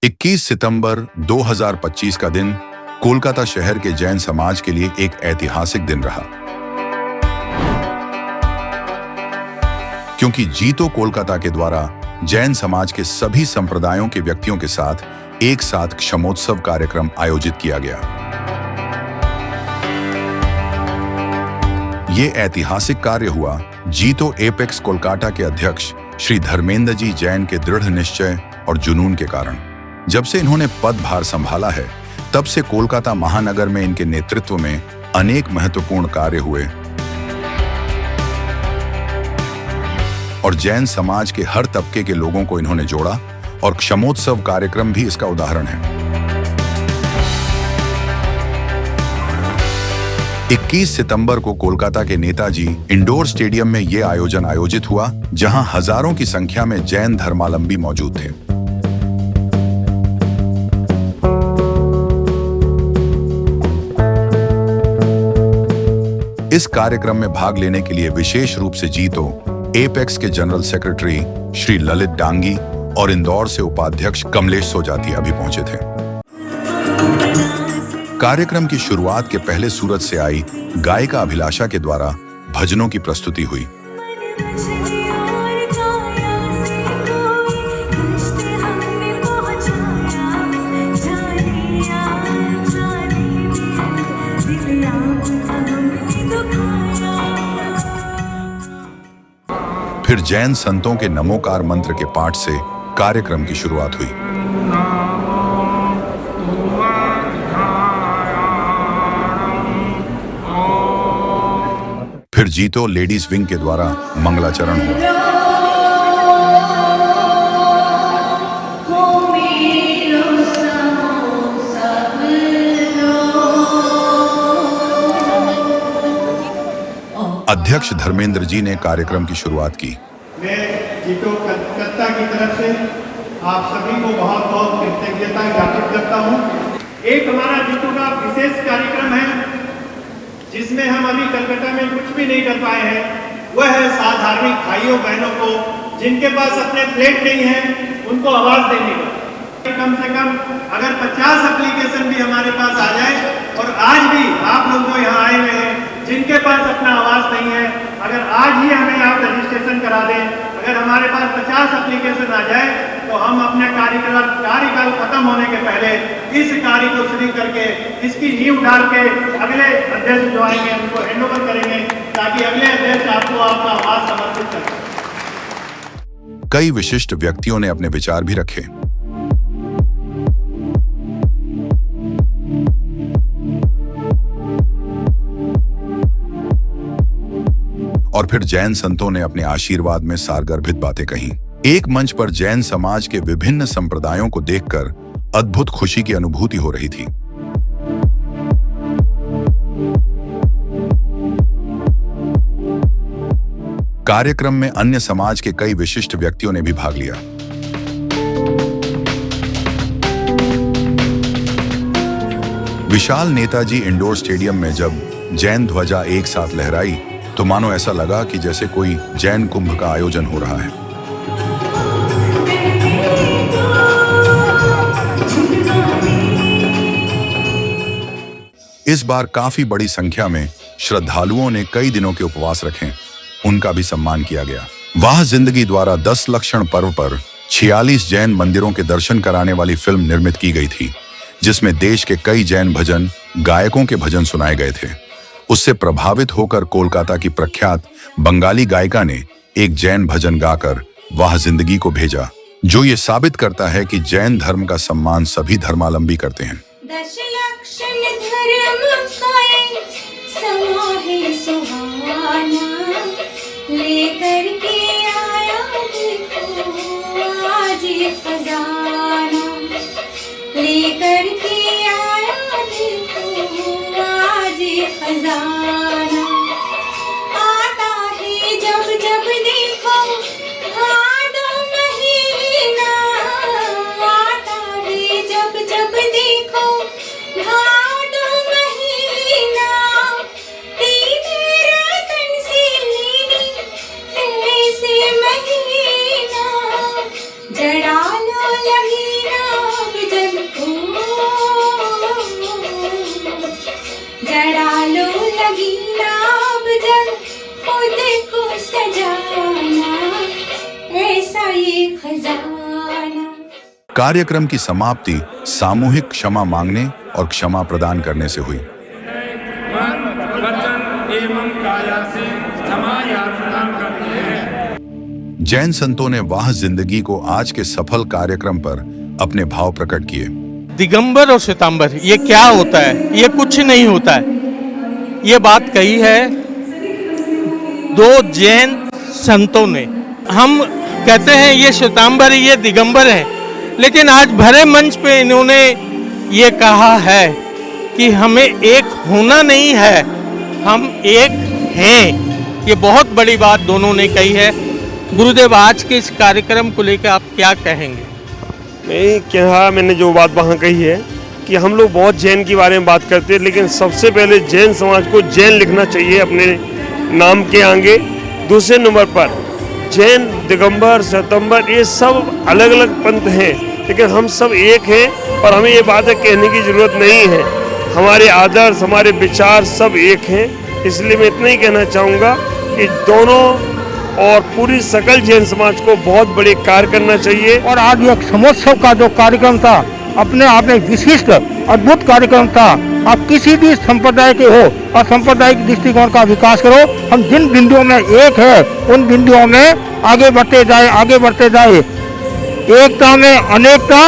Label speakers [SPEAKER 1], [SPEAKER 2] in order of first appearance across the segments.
[SPEAKER 1] 21 सितंबर 2025 का दिन कोलकाता शहर के जैन समाज के लिए एक ऐतिहासिक दिन रहा, क्योंकि जीतो कोलकाता के द्वारा जैन समाज के सभी संप्रदायों के व्यक्तियों के साथ एक साथ क्षमोत्सव कार्यक्रम आयोजित किया गया। ये ऐतिहासिक कार्य हुआ जीतो एपेक्स कोलकाता के अध्यक्ष श्री धर्मेंद्र जी जैन के दृढ़ निश्चय और जुनून के कारण। जब से इन्होंने पदभार संभाला है, तब से कोलकाता महानगर में इनके नेतृत्व में अनेक महत्वपूर्ण कार्य हुए और जैन समाज के हर तबके के लोगों को इन्होंने जोड़ा, और क्षमोत्सव कार्यक्रम भी इसका उदाहरण है। 21 सितंबर को कोलकाता के नेताजी इंडोर स्टेडियम में यह आयोजन आयोजित हुआ, जहां हजारों की संख्या में जैन धर्मावलंबी मौजूद थे। इस कार्यक्रम में भाग लेने के लिए विशेष रूप से जीतो एपेक्स के जनरल सेक्रेटरी श्री ललित डांगी और इंदौर से उपाध्यक्ष कमलेश सोजातिया भी पहुंचे थे। कार्यक्रम की शुरुआत के पहले सूरत से आई गायिका अभिलाषा के द्वारा भजनों की प्रस्तुति हुई। फिर जैन संतों के नमोकार मंत्र के पाठ से कार्यक्रम की शुरुआत हुई। फिर जीतो लेडीज विंग के द्वारा मंगलाचरण हुआ। अध्यक्ष धर्मेंद्र जी ने कार्यक्रम की शुरुआत की।
[SPEAKER 2] मैं जीतो कलकत्ता की तरफ से आप सभी को बहुत बहुत कृतज्ञता ज्ञापित करता हूँ। एक हमारा जीतो का विशेष कार्यक्रम है, जिसमें हम अभी कलकत्ता में कुछ भी नहीं कर पाए हैं। वह है साधार्मिक भाइयों बहनों को जिनके पास अपने प्लेट नहीं है, उनको आवाज देने का। कम से कम अगर 50 एप्लीकेशन भी हमारे पास आ जाए, और आज भी आप लोग यहाँ आए हुए हैं जिनके पास अपना आवाज नहीं है, अगर आज ही हमें आप रजिस्ट्रेशन करा दें, अगर हमारे पास 50 एप्लीकेशन आ जाए, तो हम अपने कार्यकाल खत्म होने के पहले इस कार्य को शुरू करके इसकी नींव डाल के अगले अध्यक्ष जो आएंगे उनको हैंडओवर करेंगे, ताकि अगले अध्यक्ष आपको आपका आवाज समर्पित करें।
[SPEAKER 1] कई विशिष्ट व्यक्तियों ने अपने विचार भी रखे। और फिर जैन संतों ने अपने आशीर्वाद में सारगर्भित बातें कहीं। एक मंच पर जैन समाज के विभिन्न संप्रदायों को देखकर अद्भुत खुशी की अनुभूति हो रही थी। कार्यक्रम में अन्य समाज के कई विशिष्ट व्यक्तियों ने भी भाग लिया। विशाल नेताजी इंडोर स्टेडियम में जब जैन ध्वजा एक साथ लहराई, तो मानो ऐसा लगा कि जैसे कोई जैन कुंभ का आयोजन हो रहा है। इस बार काफी बड़ी संख्या में श्रद्धालुओं ने कई दिनों के उपवास रखे, उनका भी सम्मान किया गया। वाह जिंदगी द्वारा 10 लक्षण पर्व पर 46 जैन मंदिरों के दर्शन कराने वाली फिल्म निर्मित की गई थी, जिसमें देश के कई जैन भजन गायकों के भजन सुनाए गए थे। उससे प्रभावित होकर कोलकाता की प्रख्यात बंगाली गायिका ने एक जैन भजन गाकर वाह जिंदगी को भेजा, जो ये साबित करता है कि जैन धर्म का सम्मान सभी धर्मावलंबी करते हैं।
[SPEAKER 3] लेकर के आया देखो आज खजाना, लेकर के आया देखो आज खजाना। आता है जब जब देखो भादो महीना, आता है जब जब देखो भादो महीना। तेरा तन से लेनी ऐसे महीना, जड़ा लो लगीना जरा लो लगी नाम जब खुद को सजाना, ऐसा ये खजाना।
[SPEAKER 1] कार्यक्रम की समाप्ति सामूहिक क्षमा मांगने और क्षमा प्रदान करने से हुई।
[SPEAKER 4] एवं काया से क्षमा याचना करते हैं।
[SPEAKER 1] जैन संतों ने वाह जिंदगी को आज के सफल कार्यक्रम पर अपने भाव प्रकट किए।
[SPEAKER 5] दिगंबर और श्वेतांबर ये क्या होता है? ये कुछ नहीं होता है। ये बात कही है दो जैन संतों ने। हम कहते हैं ये श्वेतांबर है, ये दिगंबर है, लेकिन आज भरे मंच पे इन्होंने ये कहा है कि हमें एक होना नहीं है, हम एक हैं। ये बहुत बड़ी बात दोनों ने कही है। गुरुदेव, आज के इस कार्यक्रम को लेकर आप क्या कहेंगे?
[SPEAKER 6] मैंने जो बात वहाँ कही है कि हम लोग बहुत जैन के बारे में बात करते हैं, लेकिन सबसे पहले जैन समाज को जैन लिखना चाहिए अपने नाम के आगे। दूसरे नंबर पर जैन, दिगंबर, श्वेतांबर ये सब अलग अलग पंथ हैं, लेकिन हम सब एक हैं और हमें ये बातें कहने की ज़रूरत नहीं है। हमारे आदर्श, हमारे विचार सब एक हैं। इसलिए मैं इतना ही कहना चाहूँगा कि दोनों और पूरी सकल जैन समाज को बहुत बड़े कार्य करना चाहिए।
[SPEAKER 7] और आज यह क्षमोत्सव का जो कार्यक्रम था अपने आप में विशिष्ट अद्भुत कार्यक्रम था। आप किसी भी संप्रदाय के हो और सांप्रदायिक दृष्टिकोण का विकास करो, हम जिन बिंदुओं में एक है उन बिंदुओं में आगे बढ़ते जाए, आगे बढ़ते जाए। एकता में अनेकता,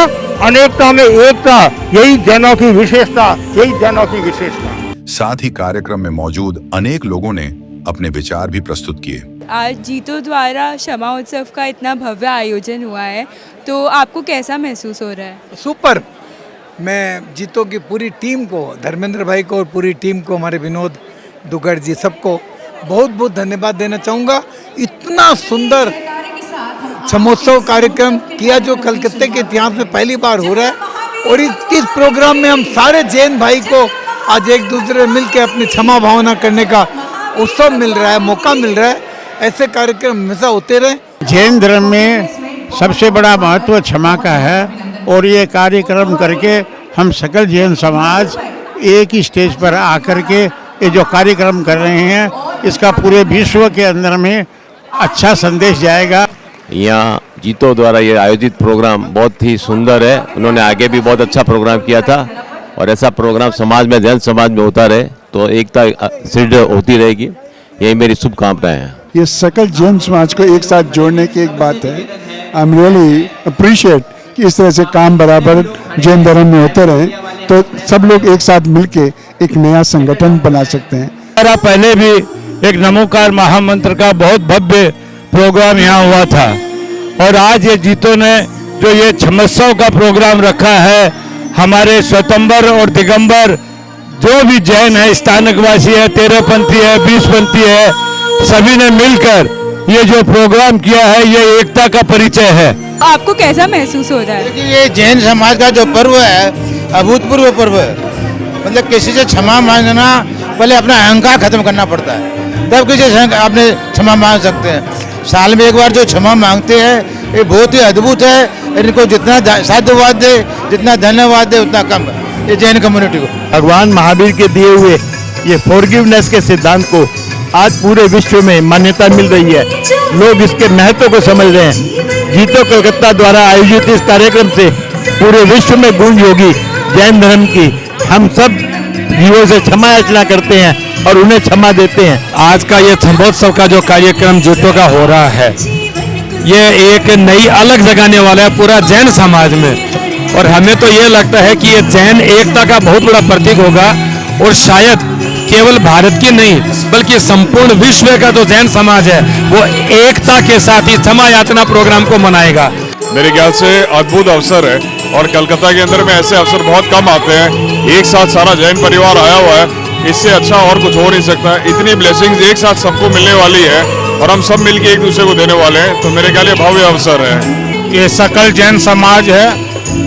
[SPEAKER 7] अनेकता में एकता, यही जैनों की विशेषता, यही जैनों की विशेषता।
[SPEAKER 1] साथ ही कार्यक्रम में मौजूद अनेक लोगों ने अपने विचार भी प्रस्तुत किए।
[SPEAKER 8] आज जीतो द्वारा क्षमा उत्सव का इतना भव्य आयोजन हुआ है, तो आपको कैसा महसूस हो रहा है?
[SPEAKER 9] सुपर। मैं जीतो की पूरी टीम को, धर्मेंद्र भाई को और पूरी टीम को, हमारे विनोद दुग्गड़ जी सबको बहुत बहुत धन्यवाद देना चाहूँगा। इतना सुंदर क्षमोत्सव कार्यक्रम किया जो कलकत्ते के इतिहास में पहली बार हो रहा है। और इस प्रोग्राम में हम सारे जैन भाई को आज एक दूसरे मिल के अपनी क्षमा भावना करने का उत्सव मिल रहा है, मौका मिल रहा है। ऐसे कार्यक्रम हमेशा होते रहे।
[SPEAKER 10] जैन धर्म में सबसे बड़ा महत्व क्षमा का है और ये कार्यक्रम करके हम सकल जैन समाज एक ही स्टेज पर आकर के ये जो कार्यक्रम कर रहे हैं, इसका पूरे विश्व के अंदर में अच्छा संदेश जाएगा।
[SPEAKER 11] यहाँ जीतो द्वारा ये आयोजित प्रोग्राम बहुत ही सुंदर है। उन्होंने आगे भी बहुत अच्छा प्रोग्राम किया था और ऐसा प्रोग्राम समाज में, जैन समाज में होता रहे तो एकता सिद्ध होती रहेगी। यही मेरी शुभकामनाएं हैं।
[SPEAKER 12] ये सकल जैन समाज को एक साथ जोड़ने की एक बात है। आई एम रियली अप्रिशिएट कि इस तरह से काम बराबर जैन धर्म में होते रहे तो सब लोग एक साथ मिलके एक नया संगठन बना सकते हैं।
[SPEAKER 10] पहले भी एक नमोकार महामंत्र का बहुत भव्य प्रोग्राम यहाँ हुआ था और आज ये जीतो ने जो ये क्षमोत्सव का प्रोग्राम रखा है, हमारे श्वेतांबर और दिगंबर जो भी जैन है, स्थानकवासी है, 13पंथी है, 20पंथी है, सभी ने मिलकर ये जो प्रोग्राम किया है ये एकता का परिचय है।
[SPEAKER 8] आपको कैसा महसूस हो रहा है?
[SPEAKER 10] देखिए, ये जैन समाज का जो पर्व है अभूतपूर्व पर्व है। मतलब किसी से क्षमा मांगना, पहले अपना अहंकार खत्म करना पड़ता है, तब किसी से आपने क्षमा मांग सकते हैं। साल में एक बार जो क्षमा मांगते हैं ये बहुत ही अद्भुत है। इनको जितना साधुवाद दे, जितना धन्यवाद दे उतना कम है ये जैन कम्युनिटी को। भगवान महावीर के दिए हुए ये फॉरगिवनेस के सिद्धांत को आज पूरे विश्व में मान्यता मिल रही है। लोग इसके महत्व को समझ रहे हैं। जीतो कलकत्ता द्वारा आयोजित इस कार्यक्रम से पूरे विश्व में गूंज होगी जैन धर्म की। हम सब जीवों से क्षमा याचना करते हैं और उन्हें क्षमा देते हैं। आज का ये क्षमोत्सव का जो कार्यक्रम जीतो का हो रहा है, ये एक नई अलग जगाने वाला है पूरा जैन समाज में। और हमें तो ये लगता है कि ये जैन एकता का बहुत बड़ा प्रतीक होगा और शायद केवल भारत की नहीं बल्कि संपूर्ण विश्व का जो जैन समाज है वो एकता के साथ ही क्षमा याचना प्रोग्राम को मनाएगा।
[SPEAKER 13] मेरे ख्याल से अद्भुत अवसर है और कलकत्ता के अंदर में ऐसे अवसर बहुत कम आते हैं। एक साथ सारा जैन परिवार आया हुआ है, इससे अच्छा और कुछ हो नहीं सकता। इतनी ब्लेसिंग्स एक साथ सबको मिलने वाली है और हम सब मिलके एक दूसरे को देने वाले हैं, तो मेरे ख्याल ये भव्य अवसर है।
[SPEAKER 10] ये सकल जैन समाज है,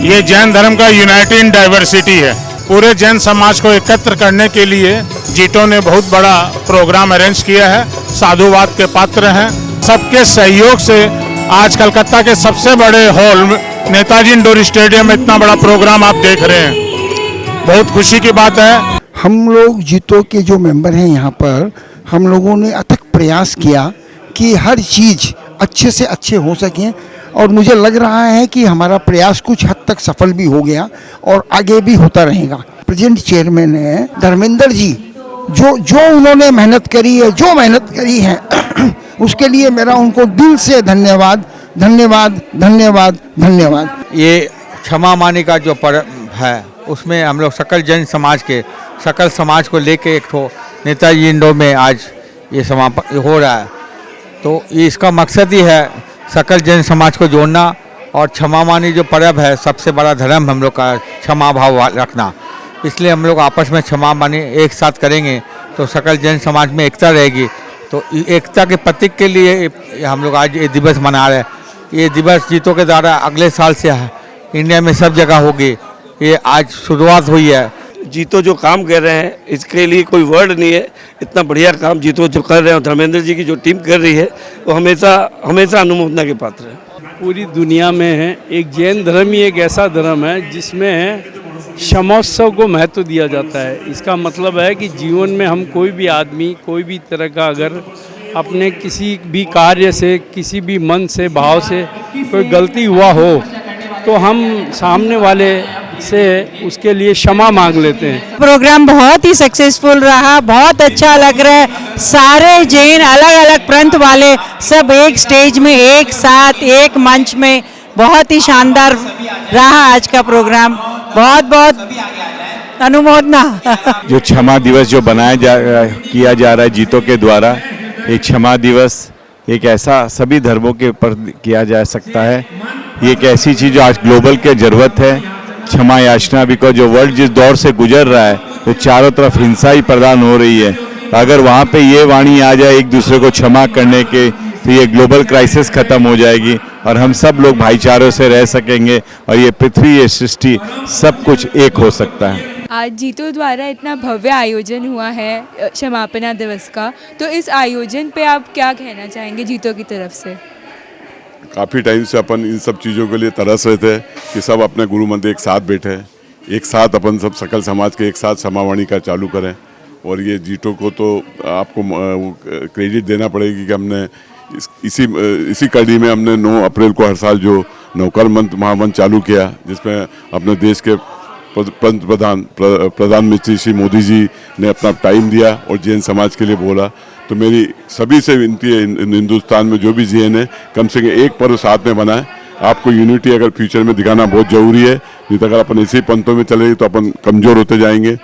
[SPEAKER 10] ये जैन धर्म का यूनाइटी इन डाइवर्सिटी है। पूरे जैन समाज को एकत्र करने के लिए जीतो ने बहुत बड़ा प्रोग्राम अरेंज किया है। साधुवाद के पात्र हैं। सबके सहयोग से आज कलकत्ता के सबसे बड़े हॉल नेताजी इंडोर स्टेडियम में इतना बड़ा प्रोग्राम आप देख रहे हैं, बहुत खुशी की बात है।
[SPEAKER 14] हम लोग जीतो के जो मेंबर हैं यहाँ पर, हम लोगों ने अथक प्रयास किया कि हर चीज़ अच्छे से अच्छे हो सकें, और मुझे लग रहा है कि हमारा प्रयास कुछ हद तक सफल भी हो गया और आगे भी होता रहेगा। प्रेजेंट चेयरमैन है धर्मेंद्र जी, जो उन्होंने मेहनत करी है उसके लिए मेरा उनको दिल से धन्यवाद धन्यवाद धन्यवाद धन्यवाद।
[SPEAKER 7] ये क्षमा मानी का जो पर्व है उसमें हम लोग सकल समाज को लेके एक ठो नेताजी इंडो में आज ये समापन हो रहा है। तो ये इसका मकसद ही है सकल जन समाज को जोड़ना, और क्षमा मानी जो पर्व है सबसे बड़ा धर्म हम लोग का क्षमा भाव रखना। इसलिए हम लोग आपस में क्षमा मानी एक साथ करेंगे तो सकल जन समाज में एकता रहेगी। तो एकता के प्रतीक के लिए हम लोग आज ये दिवस मना रहे हैं। ये दिवस जीतो के द्वारा अगले साल से इंडिया में सब जगह होगी। ये आज शुरुआत हुई है।
[SPEAKER 6] जीतो जो काम कर रहे हैं इसके लिए कोई वर्ड नहीं है। इतना बढ़िया काम जीतो जो कर रहे हैं, धर्मेंद्र जी की जो टीम कर रही है वो हमेशा अनुमोदना के पात्र है।
[SPEAKER 4] पूरी दुनिया में है एक जैन धर्म ही एक ऐसा धर्म है जिसमें क्षमोत्सव को महत्व दिया जाता है। इसका मतलब है कि जीवन में हम कोई भी आदमी कोई भी तरह का अगर अपने किसी भी कार्य से किसी भी मन से भाव से कोई गलती हुआ हो तो हम सामने वाले से उसके लिए क्षमा मांग लेते हैं।
[SPEAKER 15] प्रोग्राम बहुत ही सक्सेसफुल रहा, बहुत अच्छा लग रहा है। सारे जैन अलग अलग पंथ वाले सब एक स्टेज में एक साथ एक मंच में, बहुत ही शानदार रहा आज का प्रोग्राम। बहुत बहुत अनुमोदना।
[SPEAKER 16] जो क्षमा दिवस जो किया जा रहा है जीतो के द्वारा, एक क्षमा दिवस एक ऐसा सभी धर्मों के ऊपर किया जा सकता है। ये एक ऐसी चीज़ जो आज ग्लोबल की ज़रूरत है, क्षमा याचना। बिकॉज जो वर्ल्ड जिस दौर से गुजर रहा है तो चारों तरफ हिंसा ही प्रदान हो रही है। अगर वहाँ पे ये वाणी आ जाए एक दूसरे को क्षमा करने के, तो ये ग्लोबल क्राइसिस खत्म हो जाएगी और हम सब लोग भाईचारों से रह सकेंगे और ये पृथ्वी, ये सृष्टि सब कुछ एक हो सकता है।
[SPEAKER 8] आज जीतो द्वारा इतना भव्य आयोजन हुआ है क्षमापना दिवस का, तो इस आयोजन पे आप क्या कहना चाहेंगे जीतो की तरफ से?
[SPEAKER 17] काफ़ी टाइम से अपन इन सब चीज़ों के लिए तरस रहे थे कि सब अपने गुरु मंदिर एक साथ बैठे, एक साथ अपन सब सकल समाज के एक साथ क्षमावाणी का चालू करें। और ये जीतो को तो आपको क्रेडिट देना पड़ेगी कि हमने इसी कड़ी में हमने 9 अप्रैल को हर साल जो नौकर मंच महामंच चालू किया, जिसमें अपने देश के प्रधानमंत्री श्री मोदी जी ने अपना टाइम दिया और जैन समाज के लिए बोला। तो मेरी सभी से विनती है हिंदुस्तान में जो भी जैन है कम से कम एक पर्व साथ में बनाएं। आपको यूनिटी अगर फ्यूचर में दिखाना बहुत ज़रूरी है, नहीं तो अगर अपन इसी पंथों में चलेंगे तो अपन कमज़ोर होते जाएंगे।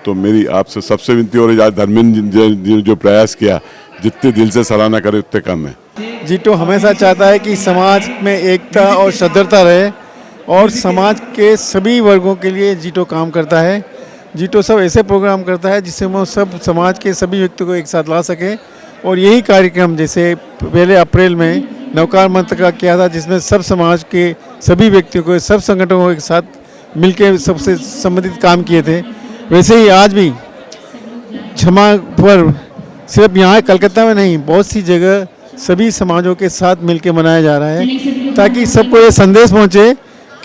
[SPEAKER 17] तो मेरी आपसे सबसे विनती हो रही है, आज धर्मेंद्र जी ने जो प्रयास किया, जितने दिल से सराहना करे उतने कम है।
[SPEAKER 12] जीतो हमेशा चाहता है कि समाज में एकता और सदृढ़ता रहे और समाज के सभी वर्गों के लिए जीतो काम करता है। जीतो सब ऐसे प्रोग्राम करता है जिससे वो सब समाज के सभी व्यक्तियों को एक साथ ला सके। और यही कार्यक्रम जैसे पहले अप्रैल में नवकार मंत्र का किया था, जिसमें सब समाज के सभी व्यक्तियों को, सब संगठनों को एक साथ मिलकर सबसे संबंधित काम किए थे, वैसे ही आज भी क्षमा पर्व सिर्फ यहाँ कलकत्ता में नहीं, बहुत सी जगह सभी समाजों के साथ मिलकर मनाया जा रहा है, ताकि सबको ये संदेश पहुँचे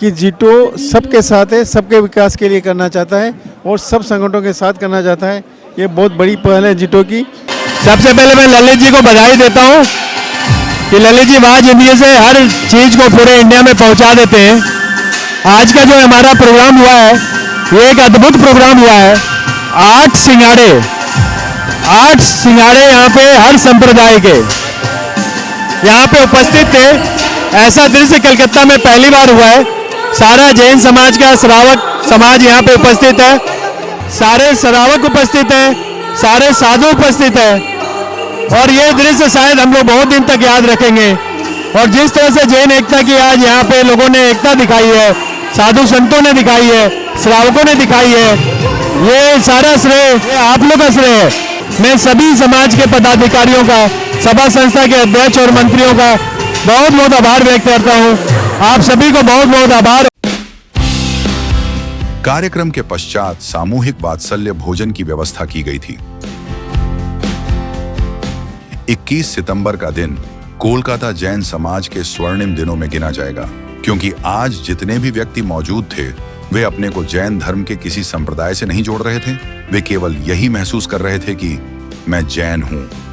[SPEAKER 12] कि जीतो सबके साथ है, सबके विकास के लिए करना चाहता है और सब संगठनों के साथ करना चाहता है। ये बहुत बड़ी पहल है जीतो की।
[SPEAKER 18] सबसे पहले मैं ललित जी को बधाई देता हूँ कि ललित जी वाज इंडिया से हर चीज़ को पूरे इंडिया में पहुँचा देते हैं। आज का जो हमारा प्रोग्राम हुआ है ये एक अद्भुत प्रोग्राम हुआ है। 8 सिंगाड़े यहाँ पे हर संप्रदाय के यहाँ पे उपस्थित थे। ऐसा दृश्य कलकत्ता में पहली बार हुआ है। सारा जैन समाज का श्रावक समाज यहाँ पे उपस्थित है, सारे श्रावक उपस्थित हैं, सारे साधु उपस्थित हैं और ये दृश्य शायद हम लोग बहुत दिन तक याद रखेंगे। और जिस तरह से जैन एकता की आज यहाँ पे लोगों ने एकता दिखाई है, साधु संतों ने दिखाई है, श्रावकों ने दिखाई है, ये सारा श्रेय ये आप लोग का श्रेय है। मैं सभी समाज के पदाधिकारियों का, सभा संस्था के अध्यक्ष और मंत्रियों का बहुत बहुत आभार व्यक्त करता हूँ। आप सभी को बहुत बहुत आभार।
[SPEAKER 1] कार्यक्रम के पश्चात सामूहिक वात्सल्य भोजन की व्यवस्था की गई थी। 21 सितंबर का दिन कोलकाता जैन समाज के स्वर्णिम दिनों में गिना जाएगा, क्योंकि आज जितने भी व्यक्ति मौजूद थे वे अपने को जैन धर्म के किसी संप्रदाय से नहीं जोड़ रहे थे, वे केवल यही महसूस कर रहे थे कि मैं जैन हूं।